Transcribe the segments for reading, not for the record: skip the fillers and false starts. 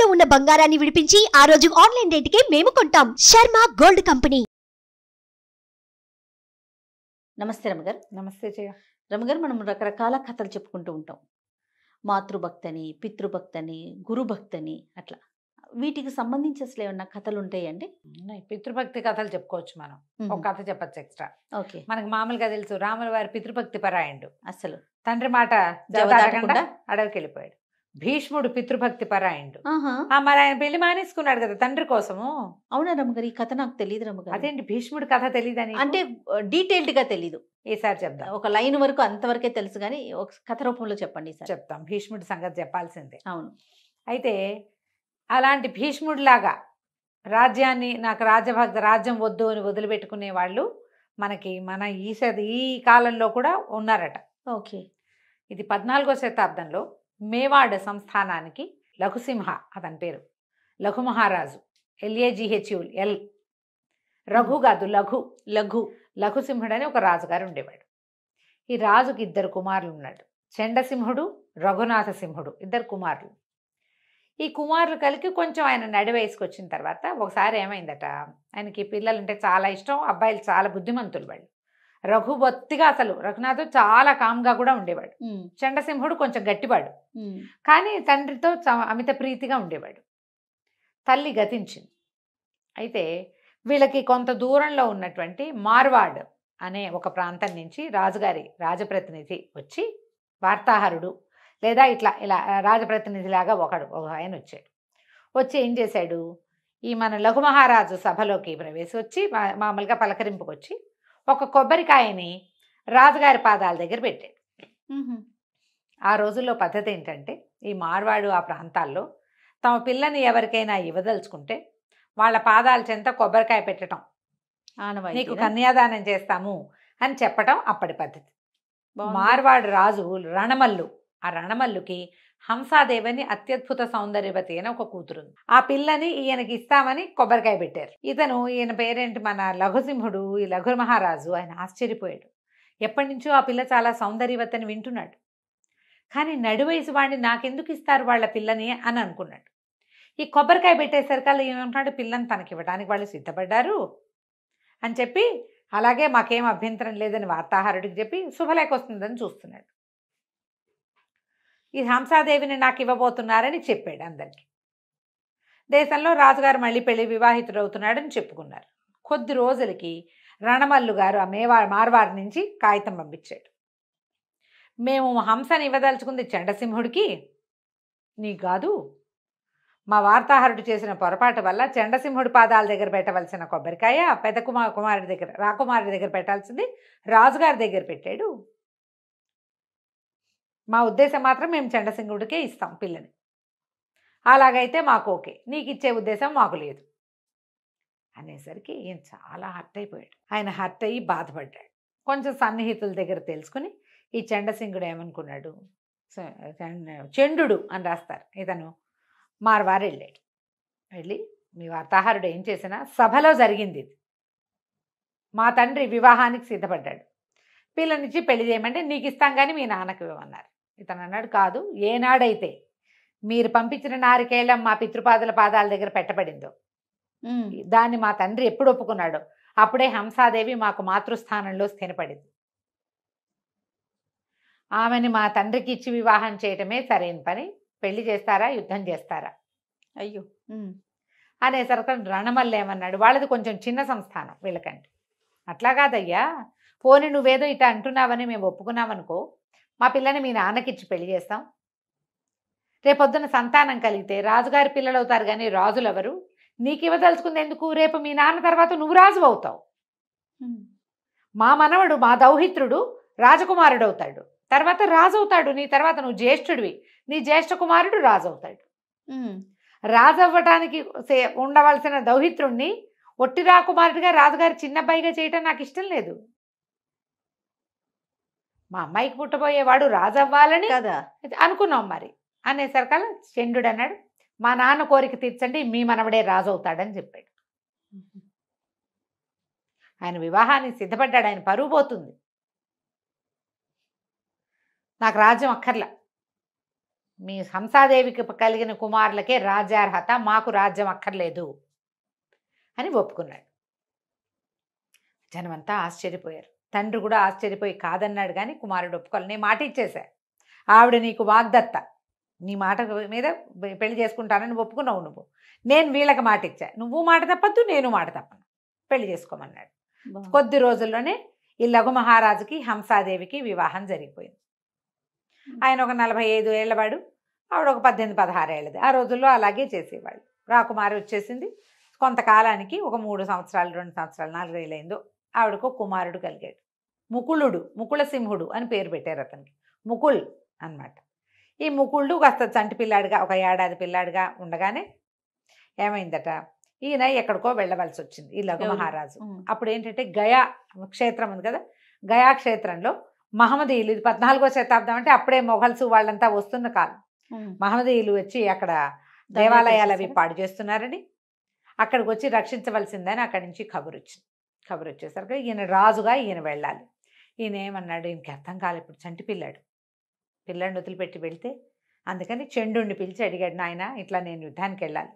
తాకట్టులో ఉన్న బంగారాన్ని విడిపించి ఆ రోజు ఆన్లైన్ రేటుకే మేము కొంటాం. Sharma gold company. నమస్తే రమగారు. నమస్తే జయ. రమగారు, మనం రకరకాల కథలు చెప్పుకుంటూ ఉంటాం. మాతృభక్తని, పితృభక్తని, గురుభక్తని, అట్లా వీటికి సంబంధించి అసలు ఏమన్నా కథలు ఉంటాయండి? పితృభక్తి కథలు చెప్పుకోవచ్చు. మనం ఒక కథ చెప్పచ్చు ఎక్స్ట్రా. ఓకే. మనకు మామూలుగా తెలుసు, రాముల వారి పితృభక్తి పరాయణుడు. అసలు తండ్రి మాట జవదాటకుండా అడవికి వెళ్ళిపోయాడు. భీష్ముడు పితృభక్తి పరాయణుడు. ఆహా, మరి ఆయన పెళ్లి మానేసుకున్నాడు కదా తండ్రి కోసము. అవునా రమగారు? ఈ కథ నాకు తెలియదు రమగారు. అదేంటి భీష్ముడు కథ తెలియదని? అంటే డీటెయిల్డ్ గా తెలీదు. ఈసారి చెప్దాం. ఒక లైన్ వరకు అంతవరకే తెలుసు, కానీ ఒక కథ రూపంలో చెప్పండి ఈసారి. చెప్తాం. భీష్ముడి సంగతి చెప్పాల్సిందే. అవును. అయితే అలాంటి భీష్ముడిలాగా రాజ్యాన్ని, నాకు రాజ్యం వద్దు అని వదిలిపెట్టుకునే వాళ్ళు మనకి మన ఈ కాలంలో కూడా ఉన్నారట. ఓకే. ఇది 14వ శతాబ్దంలో మేవాడ్ సంస్థానానికి లఘుసింహ, అతని పేరు లఘు మహారాజు, LAGHUL, రఘు కాదు లఘుసింహుడు అని ఒక రాజుగారు ఉండేవాడు. ఈ రాజుకి 2 కుమారులు ఉన్నాడు. చండసింహుడు, రఘునాథ సింహుడు, 2 కుమారులు. ఈ కుమారులు కలిగి కొంచెం ఆయన నడి వయసుకు వచ్చిన తర్వాత ఒకసారి ఏమైందట, ఆయనకి పిల్లలంటే చాలా ఇష్టం, అబ్బాయిలు చాలా బుద్ధిమంతులు వాళ్ళు. రఘునాథుడు చాలా కామ్గా కూడా ఉండేవాడు. చండసింహుడు కొంచెం గట్టివాడు, కానీ తండ్రితో అమిత ప్రీతిగా ఉండేవాడు. తల్లి గతించింది. అయితే వీళ్ళకి కొంత దూరంలో ఉన్నటువంటి మార్వాడ్ అనే ఒక ప్రాంతం నుంచి రాజప్రతినిధి వచ్చి, వార్తాహరుడు లేదా ఇలా రాజప్రతినిధిలాగా ఒక ఆయన వచ్చాడు. వచ్చి ఏం చేశాడు, ఈ మన లఘు మహారాజు సభలోకి వచ్చి మామూలుగా పలకరింపుకి వచ్చి ఒక కొబ్బరికాయని రాజుగారి పాదాల దగ్గర పెట్టాడు. ఆ రోజుల్లో పద్ధతి ఏంటంటే, ఈ మార్వాడు ఆ ప్రాంతాల్లో తమ పిల్లని ఎవరికైనా ఇవ్వదలుచుకుంటే వాళ్ళ పాదాల చెంత కొబ్బరికాయ పెట్టడం, నీకు కన్యాదానం చేస్తాము అని చెప్పటం అప్పటి పద్ధతి. మార్వాడు రాజు రణమల్లు, ఆ రణమల్లుకి హంసాదేవని అత్యద్భుత సౌందర్యవతి అని ఒక కూతురుంది. ఆ పిల్లని ఈయనకి ఇస్తామని కొబ్బరికాయ పెట్టారు. ఈయన పేరేంటి, మన లఘుసింహుడు, ఈ లఘు మహారాజు, ఆయన ఆశ్చర్యపోయాడు. ఎప్పటి నుంచో ఆ పిల్ల చాలా సౌందర్యవతి అని వింటున్నాడు, కానీ నడివయసు వాడిని నాకెందుకు ఇస్తారు వాళ్ళ పిల్లని అని అనుకున్నాడు. ఈ కొబ్బరికాయ పెట్టేసరికల్లా ఏమంటున్నాడు, పిల్లని తనకివ్వడానికి వాళ్ళు సిద్ధపడ్డారు అని చెప్పి, అలాగే మాకేం అభ్యంతరం లేదని వార్తాహరుడికి చెప్పి శుభలేఖ వస్తుందని చూస్తున్నాడు. ఈ హంసాదేవిని నాకు ఇవ్వబోతున్నారని చెప్పాడు అందరికీ. దేశంలో రాజుగారు మళ్ళీ వివాహితుడు అవుతున్నాడని చెప్పుకున్నారు. కొద్ది రోజులకి రణమల్లు గారు ఆ మార్వాడి నుంచి కాగితం పంపించాడు. మేము హంసని ఇవ్వదలుచుకుంది చండసింహుడికి, నీ కాదు, మా వార్తాహరుడు చేసిన పొరపాటు వల్ల చండసింహుడి పాదాల దగ్గర పెట్టవలసిన కొబ్బరికాయ పెద్ద కుమారుడి దగ్గర, రాకుమారుడి దగ్గర పెట్టాల్సింది రాజుగారి దగ్గర పెట్టాడు. మా ఉద్దేశం మాత్రం మేము చండసింహుడికే ఇస్తాం పిల్లని, అలాగైతే మాకు ఓకే, నీకు ఇచ్చే ఉద్దేశం మాకు లేదు అనేసరికి ఈయన చాలా హర్ట్ అయిపోయాడు. ఆయన హర్ట్ అయ్యి బాధపడ్డాడు. కొంచెం సన్నిహితుల దగ్గర తెలుసుకుని ఈ చండసింహుడు ఏమనుకున్నాడు, చండు అని రాస్తారు, ఇతను మార్వారు వెళ్ళాడు. వెళ్ళి, మీ వార్తాహరుడు ఏం చేసినా సభలో జరిగింది ఇది, మా తండ్రి వివాహానికి సిద్ధపడ్డాడు, పిల్లనిచ్చి పెళ్లి చేయమంటే నీకు ఇస్తాం కానీ మీ నాన్నకు ఇవ్వమన్నారు. ఇతను అన్నాడు, కాదు, ఏనాడైతే మీరు పంపించిన నారికేళం మా పాదాల దగ్గర పెట్టబడిందో దాన్ని మా తండ్రి ఎప్పుడు ఒప్పుకున్నాడో అప్పుడే హంసాదేవి మాకు మాతృస్థానంలో స్థిరపడింది. ఆమెని మా తండ్రికి ఇచ్చి వివాహం చేయటమే సరైన పని, పెళ్లి చేస్తారా యుద్ధం చేస్తారా? అయ్యో అనేసరికి రణమల్లి ఏమన్నాడు, వాళ్ళది కొంచెం చిన్న సంస్థానం వీళ్ళకంటే. అట్లా కాదయ్యా, పోనీ నువ్వేదో ఇట్లా అంటున్నావని మేము ఒప్పుకున్నామనుకో, మా పిల్లని మీ నాన్నకిచ్చి పెళ్లి చేస్తాం, రేపొద్దున సంతానం కలిగితే రాజుగారి పిల్లలు అవుతారు, కానీ రాజులు ఎవరు, నీకు ఇవ్వదలుచుకుంది ఎందుకు, రేపు మీ నాన్న తర్వాత నువ్వు రాజు అవుతావు, మా మనవడు మా దౌహిత్రుడు రాజకుమారుడు అవుతాడు, తర్వాత రాజు అవుతాడు, నీ తర్వాత నువ్వు జ్యేష్ఠుడివి, నీ జ్యేష్ఠ కుమారుడు రాజు అవుతాడు. రాజు అవ్వటానికి ఉండవలసిన దౌహిత్రుణ్ణి ఒట్టి రాకుమారుడిగా రాజుగారి చిన్నబ్బాయిగా చేయటం నాకు ఇష్టం లేదు. మా అమ్మాయికి పుట్టబోయేవాడు రాజు అవ్వాలని కదా అనుకున్నాం మరి అనేసరికల్లా చండు అన్నాడు, మా నాన్న కోరిక తీర్చండి, మీ మనవడే రాజు అవుతాడని చెప్పాడు. ఆయన వివాహానికి సిద్ధపడ్డాడు. ఆయన పరువు పోతుంది, నాకు రాజ్యం అక్కర్లా, మీ హంసాదేవికి కలిగిన కుమారులకే రాజ్యార్హత, మాకు రాజ్యం అక్కర్లేదు అని ఒప్పుకున్నాడు. జనమంతా ఆశ్చర్యపోయారు. తండ్రి కూడా ఆశ్చర్యపోయి కాదన్నాడు, కానీ కుమారుడు ఒప్పుకోవాలి. నేను మాట ఇచ్చేశా, ఆవిడ నీకు వాగ్దత్త, నీ మాట మీద పెళ్లి చేసుకుంటానని ఒప్పుకున్నావు నువ్వు. నేను వీళ్ళకి మాట ఇచ్చా, నువ్వు మాట తప్పద్దు, నేను మాట తప్పను, పెళ్లి చేసుకోమన్నాడు. కొద్ది రోజుల్లోనే ఈ లఘు మహారాజుకి హంసాదేవికి వివాహం జరిగిపోయింది. ఆయన ఒక 45 ఏళ్ళవాడు, ఆవిడ ఒక 18-16 ఏళ్ళది. ఆ రోజుల్లో అలాగే చేసేవాళ్ళు. రాకుమారి వచ్చేసింది. కొంతకాలానికి ఒక 3 సంవత్సరాలు 2 సంవత్సరాలు 4 ఏళ్ళైందో ఆవిడకు కుమారుడు కలిగాడు. ముకుళుడు, ముకుళసింహుడు అని పేరు పెట్టారు అతనికి. ముకుల్ అన్నమాట. ఈ ముకుళుడు కాస్త చంటి పిల్లాడిగా, ఒక ఏడాది పిల్లాడిగా ఉండగానే ఏమైందట, ఈయన ఎక్కడికో వెళ్ళవలసి వచ్చింది ఈ లఘు మహారాజు. అప్పుడు ఏంటంటే గయా క్షేత్రం ఉంది కదా, గయా క్షేత్రంలో మహమ్మదీయులు, ఇది 14వ శతాబ్దం, అంటే అప్పుడే మొఘల్స్ వాళ్ళంతా వస్తున్న కాలం. మహమ్మదీయులు వచ్చి అక్కడ దేవాలయాలు అవి పాడు చేస్తున్నారని, అక్కడికి వచ్చి రక్షించవలసిందని అక్కడి నుంచి కబురు వచ్చింది. కబురు వచ్చేసరికి ఈయన రాజుగా ఈయన వెళ్ళాలి. ఈయన ఏమన్నాడు, ఈయనకి అర్థం కాలేదు. ఇప్పుడు చంటి పిల్లాడిని వదిలిపెట్టి వెళ్తే, అందుకని చండుని పిలిచి అడిగాడు, నాయన ఇట్లా నేను యుద్ధానికి వెళ్ళాలి,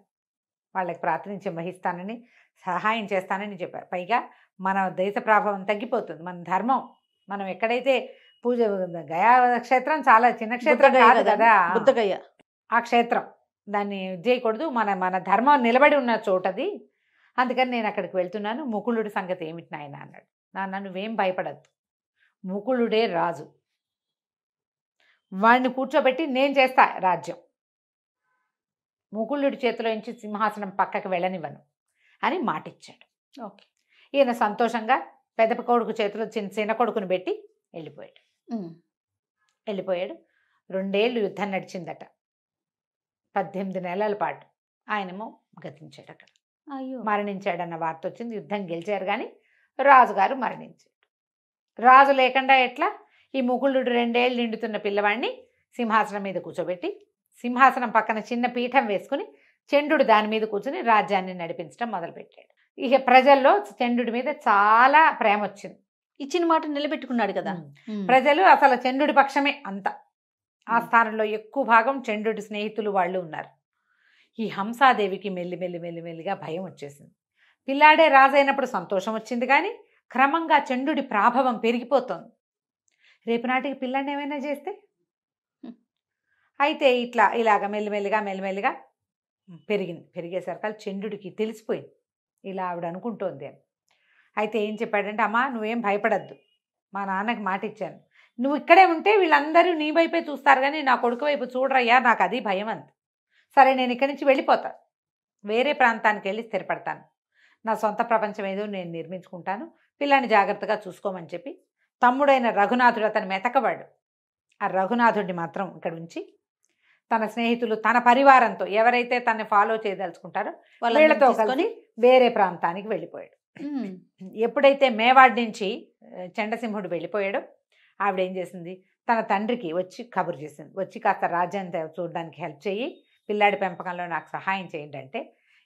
వాళ్ళకి ప్రాతినిధ్యం వహిస్తానని, సహాయం చేస్తానని చెప్పారు. పైగా మన దేశ ప్రభావం తగ్గిపోతుంది, మన ధర్మం, మనం ఎక్కడైతే పూజ, గయా క్షేత్రం చాలా చిన్న క్షేత్రం కాదు కదా, బుద్ధగయ ఆ క్షేత్రం, దాన్ని చేయకూడదు, మన ధర్మం నిలబడి ఉన్న చోటది, అందుకని నేను అక్కడికి వెళ్తున్నాను, ముకుళుడి సంగతి ఏమిటి నాయన అన్నాడు. నాన్న నువ్వేం భయపడద్దు, ముకుళుడే రాజు, వాడిని కూర్చోబెట్టి నేను చేస్తా రాజ్యం, ముకుళుడి చేతిలో నుంచి సింహాసనం పక్కకు వెళ్ళనివ్వను అని మాటిచ్చాడు. ఓకే. ఈయన సంతోషంగా పెద్ద కొడుకు చేతిలో చిన్న కొడుకుని పెట్టి వెళ్ళిపోయాడు. 2 ఏళ్ళు యుద్ధం నడిచిందట, 18 నెలల పాటు. ఆయనేమో గతించాడు, అక్కడ మరణించాడన్న వార్త వచ్చింది. యుద్ధం గెలిచారు కానీ రాజుగారు మరణించాడు. రాజు లేకుండా ఎట్లా, ఈ ముకుళుడు 2 ఏళ్ళు నిండుతున్న పిల్లవాడిని సింహాసనం మీద కూర్చోబెట్టి, సింహాసనం పక్కన చిన్న పీఠం వేసుకుని చండుడు దాని మీద కూర్చుని రాజ్యాన్ని నడిపించడం మొదలుపెట్టాడు. ఇక ప్రజల్లో చండుడి మీద చాలా ప్రేమ వచ్చింది. ఇచ్చిన మాట నిలబెట్టుకున్నాడు కదా. ప్రజలు అసలు చండుడి పక్షమే అంత. ఆ స్థానంలో ఎక్కువ భాగం చండుడి స్నేహితులు వాళ్ళు ఉన్నారు. ఈ హంసాదేవికి మెల్లిగా భయం వచ్చేసింది. పిల్లాడే రాజైనప్పుడు సంతోషం వచ్చింది, కానీ క్రమంగా చండుడి ప్రాభవం పెరిగిపోతుంది. రేపు నాటికి పిల్లాడిని ఏమైనా చేస్తే, అయితే ఇలాగ మెల్లిమెల్లిగా పెరిగేసరికి చండుడికి తెలిసిపోయింది ఇలా ఆవిడ అనుకుంటోంది అని. అయితే ఏం చెప్పాడంటే, అమ్మా నువ్వేం భయపడద్దు, మా నాన్నకి మాట ఇచ్చాను, నువ్వు ఇక్కడే ఉంటే వీళ్ళందరూ నీ వైపే చూస్తారు కానీ నా కొడుకు వైపు చూడరయ్యా, నాకు అది భయం అంత. సరే నేను ఇక్కడి నుంచి వెళ్ళిపోతాను, వేరే ప్రాంతానికి వెళ్ళి స్థిరపడతాను, నా సొంత ప్రపంచం ఏదో నేను నిర్మించుకుంటాను, పిల్లాన్ని జాగ్రత్తగా చూసుకోమని చెప్పి తమ్ముడైన రఘునాథుడు, అతను మెతకవాడు, ఆ రఘునాథుడిని మాత్రం ఇక్కడ ఉంచి తన స్నేహితులు, తన పరివారంతో ఎవరైతే తనని ఫాలో చేయదలుచుకుంటారో వీళ్ళతో కలిసి వేరే ప్రాంతానికి వెళ్ళిపోయాడు. ఎప్పుడైతే మేవాడ్ నుంచి చండసింహుడు వెళ్ళిపోయాడో ఆవిడ ఏం చేసింది, తన తండ్రికి వచ్చి కబురు చేసింది, వచ్చి కాస్త రాజ్యాన్ని చూడడానికి హెల్ప్ చేయి, పిల్లాడి పెంపకంలో నాకు సహాయం చేయండి అంటే.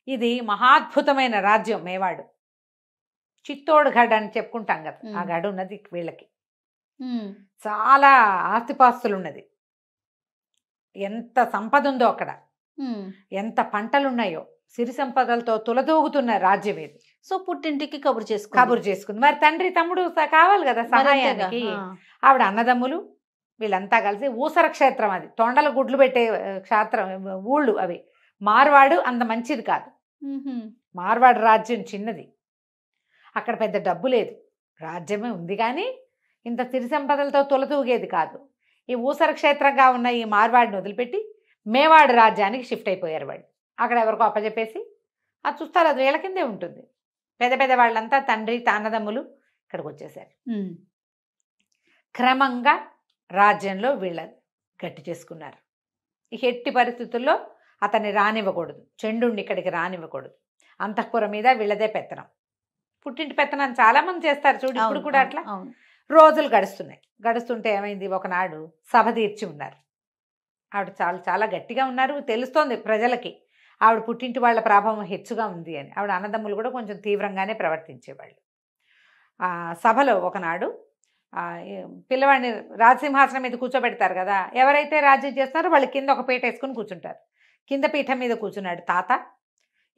ఇది మహాద్భుతమైన రాజ్యం మేవాడు, చిత్తోడ్ గఢ్ అని చెప్పుకుంటాం కదా, ఆ గఢ్ ఉన్నది వీళ్ళకి. చాలా ఆస్తిపాస్తులు ఉన్నది, ఎంత సంపద ఉందో అక్కడ, ఎంత పంటలున్నాయో, సిరి సంపదలతో తులతూగుతున్న రాజ్యం ఇది. సో పుట్టింటికి కబురు చేసుకుంది. మరి తండ్రి తమ్ముడు కావాలి కదా సహాయానికి. ఆవిడ అన్నదమ్ములు వీళ్ళంతా కలిసి ఊసర క్షేత్రం, అది తొండల గుడ్లు పెట్టే క్షేత్రం, ఊళ్ళు అవి. మార్వాడు అంత మంచిది కాదు, మార్వాడు రాజ్యం చిన్నది, అక్కడ పెద్ద డబ్బు లేదు, రాజ్యమే ఉంది కానీ ఇంత సిరి సంపదలతో తులతూగేది కాదు. ఈ ఊసర క్షేత్రంగా ఉన్న ఈ మార్వాడిని వదిలిపెట్టి మేవాడు రాజ్యానికి షిఫ్ట్ అయిపోయారు వాళ్ళు. అక్కడ ఎవరికో అప్పచెప్పేసి అది చూస్తారు, అది వీళ్ళ కిందే ఉంటుంది. పెద్ద వాళ్ళంతా తండ్రి అన్నదమ్ములు ఇక్కడికి వచ్చేసారు. క్రమంగా రాజ్యంలో వీళ్ళ గట్టి చేసుకున్నారు. ఇక ఎట్టి పరిస్థితుల్లో అతన్ని రానివ్వకూడదు, చండుణ్ణి ఇక్కడికి రానివ్వకూడదు. అంతఃపురం మీద వీళ్ళదే పెత్తనం, పుట్టింటి పెత్తనం చాలామంది చేస్తారు చూడు, ఇప్పుడు కూడా అట్లా. రోజులు గడుస్తుంటే ఏమైంది, ఒకనాడు సభ తీర్చి ఉన్నారు. ఆవిడ చాలా గట్టిగా ఉన్నారు, తెలుస్తోంది ప్రజలకి ఆవిడ పుట్టింటి వాళ్ళ ప్రభావం హెచ్చుగా ఉంది అని. ఆవిడ అన్నదమ్ములు కూడా కొంచెం తీవ్రంగానే ప్రవర్తించేవాళ్ళు. ఆ సభలో ఒకనాడు పిల్లవాడిని రాజసింహాసనం మీద కూర్చోబెడతారు కదా, ఎవరైతే రాజ్యం చేస్తున్నారో వాళ్ళు కింద ఒక పీట వేసుకుని కూర్చుంటారు. కింద పీఠం మీద కూర్చున్నాడు తాత.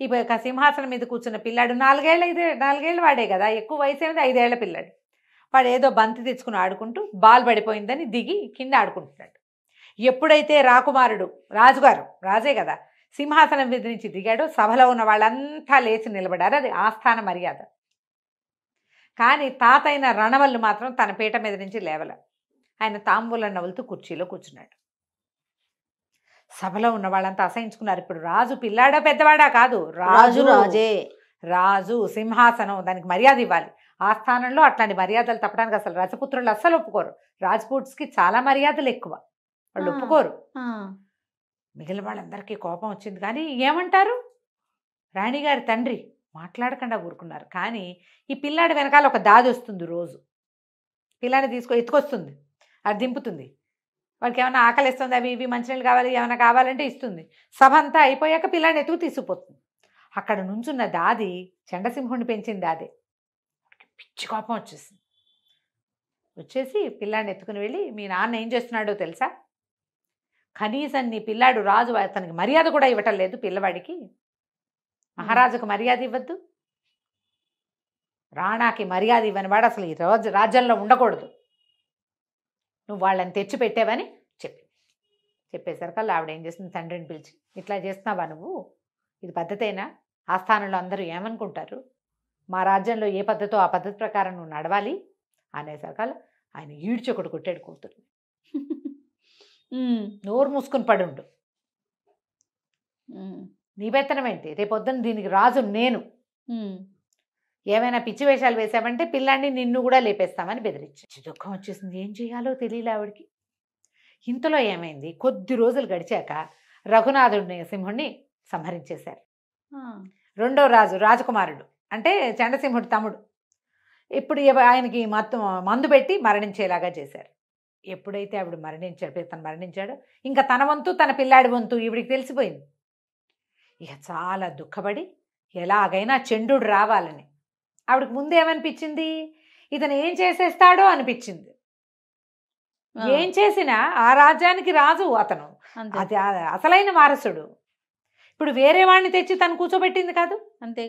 ఈ సింహాసనం మీద కూర్చున్న పిల్లాడు 4 ఏళ్ళు వాడే కదా, ఎక్కువ వయసు ఏమిది, 5 ఏళ్ల పిల్లాడు. వాడు ఏదో బంతి తెచ్చుకుని ఆడుకుంటూ బాల్ పడిపోయిందని దిగి కింద ఆడుకుంటున్నాడు. ఎప్పుడైతే రాకుమారుడు రాజే కదా సింహాసనం మీద నుంచి దిగాడో సభలో ఉన్న వాళ్ళంతా లేచి నిలబడారు. అది ఆస్థాన మర్యాద. కానీ తాత అయిన రణవల్లు మాత్రం తన పీట మీద నుంచి లేవల. ఆయన తాంబూలం నవ్వులుతూ కుర్చీలో కూర్చున్నాడు. సభలో ఉన్న వాళ్ళంతా అసహించుకున్నారు. ఇప్పుడు రాజు పిల్లాడా పెద్దవాడా కాదు, రాజే. రాజు సింహాసనం, దానికి మర్యాద ఇవ్వాలి. ఆ స్థానంలో అట్లాంటి మర్యాదలు తప్పడానికి అసలు రజపుత్రులు అస్సలు ఒప్పుకోరు. రాజ్పూట్స్కి చాలా మర్యాదలు ఎక్కువ, వాళ్ళు ఒప్పుకోరు. మిగిలిన వాళ్ళందరికీ కోపం వచ్చింది. కానీ ఏమంటారు, రాణిగారి తండ్రి మాట్లాడకుండా ఊరుకున్నారు. కానీ ఈ పిల్లాడి వెనకాల ఒక దాది వస్తుంది, రోజు పిల్లాడిని ఎత్తుకొస్తుంది, అది దింపుతుంది. వాడికి ఏమైనా ఆకలిస్తుంది, అవి ఇవి మంచినీళ్ళు కావాలి, ఏమైనా కావాలంటే ఇస్తుంది. సభ అంతా అయిపోయాక పిల్లాడిని ఎత్తుకు తీసుకుపోతుంది. అక్కడ నుంచున్న దాది చండసింహుడిని పెంచింది దాదే. పిచ్చి కోపం వచ్చేసి పిల్లాడిని ఎత్తుకుని వెళ్ళి, మీ నాన్న ఏం చేస్తున్నాడో తెలుసా, కనీసం నీ పిల్లాడు రాజు అతనికి మర్యాద కూడా ఇవ్వటం లేదు, పిల్లవాడికి మహారాజుకు మర్యాద ఇవ్వద్దు, రాణాకి మర్యాద ఇవ్వని వాడు అసలు ఈ రాజ్యంలో ఉండకూడదు, నువ్వు వాళ్ళని తెచ్చి పెట్టావని చెప్పేసరికల్లా ఆవిడ ఏం చేస్తుంది, తండ్రిని పిలిచి, ఇట్లా చేస్తున్నావా నువ్వు, ఇది పద్ధతేనా, ఆస్థానంలో అందరూ ఏమనుకుంటారు, మా రాజ్యంలో ఏ పద్ధతో ఆ పద్ధతి ప్రకారం నువ్వు నడవాలి అనేసరికల్లా ఆయన ఈడ్చొకడు కొట్టాడు కూతురు. నోరు మూసుకుని పడుండు, నీ బెత్తనం ఏంటి, రేపొద్దున దీనికి రాజు నేను, ఏమైనా పిచ్చి వేషాలు వేసామంటే పిల్లాన్ని నిన్ను కూడా లేపేస్తామని బెదిరించి. దుఃఖం వచ్చేసింది, ఏం చేయాలో తెలియలే ఆవిడికి. ఇంతలో ఏమైంది, కొద్ది రోజులు గడిచాక రఘునాథుడిని సింహుడిని సంహరించేశారు. రెండో రాజకుమారుడు అంటే చండసింహుడి తమ్ముడు. ఇప్పుడు ఆయనకి మందు పెట్టి మరణించేలాగా చేశారు. ఎప్పుడైతే ఆవిడ తను మరణించాడో ఇంకా తన వంతు తన పిల్లాడి వంతు ఈవిడికి తెలిసిపోయింది. ఇక చాలా దుఃఖపడి ఎలాగైనా చండు రావాలని, ఆవిడకి ముందు ఏమనిపించింది, ఇతను ఏం చేసేస్తాడో అనిపించింది. ఏం చేసినా ఆ రాజ్యానికి రాజు అతను, అది అసలైన వారసుడు. ఇప్పుడు వేరే వాడిని తెచ్చి తను కూర్చోబెట్టింది కాదు, అంతే.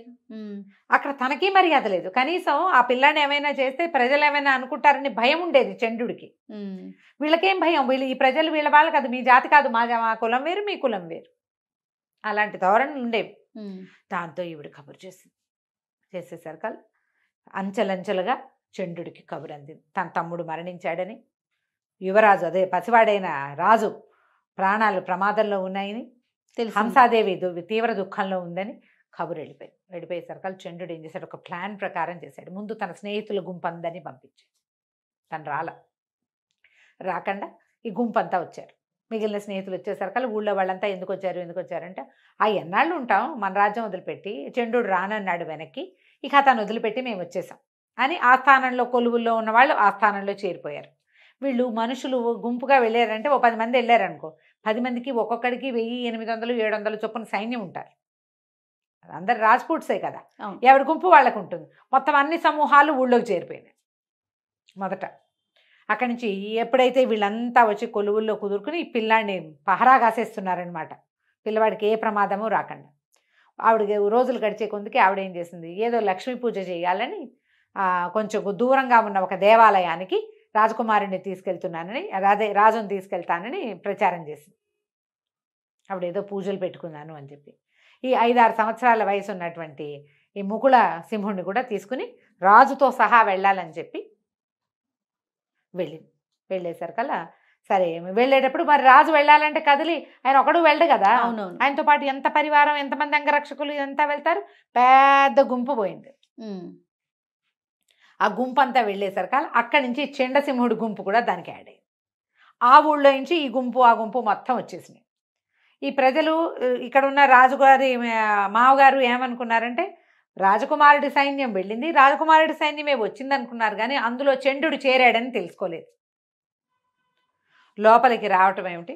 అక్కడ తనకి మర్యాద లేదు. కనీసం ఆ పిల్లాన్ని ఏమైనా చేస్తే ప్రజలు ఏమైనా అనుకుంటారని భయం ఉండేది చండుడికి. వీళ్ళకేం భయం, ఈ ప్రజలు వీళ్ళ వాళ్ళు కాదు, మీ జాతి కాదు, మా కులం వేరు, మీ కులం వేరు, అలాంటి ధోరణులు ఉండేవి. దాంతో ఈవిడ కబురు చేసేసరికి అంచెలంచెలుగా చండుడికి కబురు అందింది, తన తమ్ముడు మరణించాడని, యువరాజు అదే పసివాడైన రాజు ప్రాణాలు ప్రమాదంలో ఉన్నాయని, హంసాదేవి తీవ్ర దుఃఖంలో ఉందని కబురు వెళ్ళిపోయేసరికి చంద్రుడు ఏం చేశాడు, ఒక ప్లాన్ ప్రకారం చేశాడు. ముందు తన స్నేహితుల గుంపందని పంపించాడు. తను రాకుండా ఈ గుంపంతా వచ్చారు. మిగిలిన స్నేహితులు వచ్చేసరికి ఊళ్ళో వాళ్ళంతా ఎందుకు వచ్చారంటే, ఎన్నాళ్ళు ఉంటాం మన రాజ్యం వదిలిపెట్టి, చంద్రుడు రానన్నాడు వెనక్కి, ఇక అతను వదిలిపెట్టి మేము వచ్చేసాం అని ఆ స్థానంలో కొలువుల్లో ఉన్న వాళ్ళు ఆ స్థానంలో చేరిపోయారు. వీళ్ళు మనుషులు గుంపుగా వెళ్ళారంటే, 10 మంది వెళ్ళారనుకో, 10 మందికి ఒక్కొక్కడికి 1800, 700 చొప్పున సైన్యం ఉంటారు. అందరు రాజ్పూట్సే కదా, ఎవరి గుంపు వాళ్ళకు ఉంటుంది. మొత్తం అన్ని సమూహాలు ఊళ్ళోకి చేరిపోయినాయి. మొదట అక్కడి నుంచి ఎప్పుడైతే వీళ్ళంతా వచ్చి కొలువుల్లో కుదురుకుని ఈ పిల్లాడిని పహరా కాసేస్తున్నారనమాట, పిల్లవాడికి ఏ ప్రమాదము రాకుండా. ఆవిడకి రోజులు గడిచే కొందుకి ఆవిడ ఏం చేసింది, ఏదో లక్ష్మీ పూజ చేయాలని కొంచెం దూరంగా ఉన్న ఒక దేవాలయానికి రాజకుమారుడిని తీసుకెళ్తున్నానని, రాజుని తీసుకెళ్తానని ప్రచారం చేసింది. ఆవిడ ఏదో పూజలు పెట్టుకున్నాను అని చెప్పి ఈ 5-6 సంవత్సరాల వయసు ఉన్నటువంటి ఈ ముకుళ సింహుడిని కూడా తీసుకుని రాజుతో సహా వెళ్ళాలని చెప్పి వెళ్ళేసరికల్లా సరే వెళ్ళేటప్పుడు మరి రాజు వెళ్ళాలంటే కదిలి ఆయన ఒకడు వెళ్ళడు కదా, ఆయనతో పాటు ఎంత పరివారం, ఎంతమంది అంగరక్షకులు ఇదంతా వెళ్తారు, పెద్ద గుంపు పోయింది. ఆ గుంపు అంతా వెళ్ళేసరికి అక్కడి నుంచి చండసింహుడి గుంపు కూడా దానికి యాడ్ అయ్యింది. ఆ ఊళ్ళో నుంచి ఈ గుంపు ఆ గుంపు మొత్తం వచ్చేసినాయి. ఈ ప్రజలు ఇక్కడ ఉన్న రాజుగారి మావగారు ఏమనుకున్నారంటే, రాజకుమారుడి సైన్యం వెళ్ళింది, రాజకుమారుడి సైన్యమే వచ్చింది అనుకున్నారు. కానీ అందులో చండు చేరాడని తెలుసుకోలేదు. లోపలికి రావటం ఏమిటి,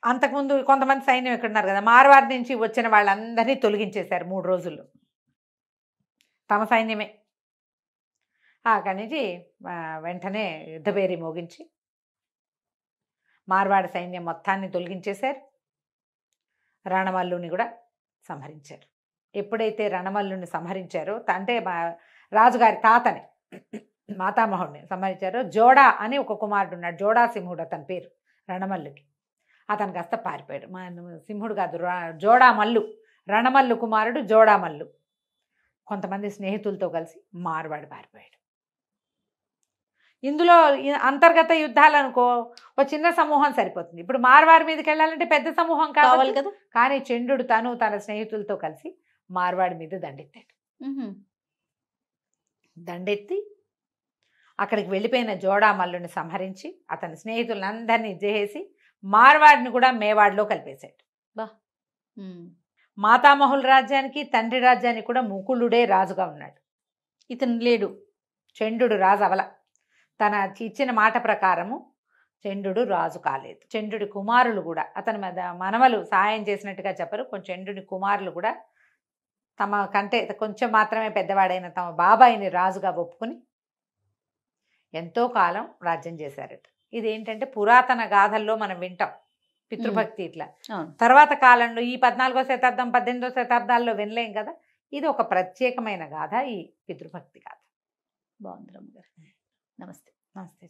అంతకుముందు కొంతమంది సైన్యం ఇక్కడ ఉన్నారు కదా, మార్వాడి నుంచి వచ్చిన వాళ్ళందరినీ తొలగించేశారు 3 రోజుల్లో, తమ సైన్యమే. అక్కడి నుంచి వెంటనే యుద్ధభేరి మోగించి మార్వాడి సైన్యం మొత్తాన్ని తొలగించేశారు. రణమల్లుని కూడా సంహరించారు. ఎప్పుడైతే రణమల్లుని సంహరించారో అంటే రాజుగారి తాతని మాతామహుడిని సంహరించారో జోడా అని ఒక కుమారుడు ఉన్నాడు. జోడా సింహుడు అతని పేరు రణమల్లుకి. అతను కాస్త పారిపోయాడు. సింహుడు కాదు, జోడామల్లు, రణమల్లు కుమారుడు జోడామల్లు కొంతమంది స్నేహితులతో కలిసి మార్వాడి పారిపోయాడు. ఇందులో అంతర్గత యుద్ధాలు అనుకో ఒక చిన్న సమూహం సరిపోతుంది. ఇప్పుడు మార్వాడి మీదకి వెళ్ళాలంటే పెద్ద సమూహం కావాలి కదా. కానీ చంద్రుడు తన స్నేహితులతో కలిసి మార్వాడి మీద దండెత్తాడు. దండెత్తి అక్కడికి వెళ్ళిపోయిన జోడామల్లుని సంహరించి అతని స్నేహితులందరినీ చేసి మార్వాడిని కూడా మేవాడిలో కలిపేశాడు. మాతామహుల రాజ్యానికి తండ్రి రాజ్యానికి కూడా ముకులుడే రాజుగా ఉన్నాడు. ఇతను లేడు. చంద్రుడు రాజు అవల. తన ఇచ్చిన మాట ప్రకారము చంద్రుడు రాజు కాలేదు. చంద్రుడి కుమారులు కూడా అతని మనవలు సహాయం చేసినట్టుగా చెప్పరు. కొంచెం చంద్రుడి కుమారులు కూడా తమ కంటే కొంచెం మాత్రమే పెద్దవాడైన తమ బాబాయిని రాజుగా ఒప్పుకొని ఎంతో కాలం రాజ్యం చేశారట. ఇదేంటంటే పురాతన గాథల్లో మనం వింటాం పితృభక్తి ఇట్లా. తర్వాత కాలంలో ఈ 14వ శతాబ్దం 18వ శతాబ్దాల్లో వినలేం కదా. ఇది ఒక ప్రత్యేకమైన గాథ, ఈ పితృభక్తి గాథ. బాగుంది రమ్మ గారు. నమస్తే. నమస్తే.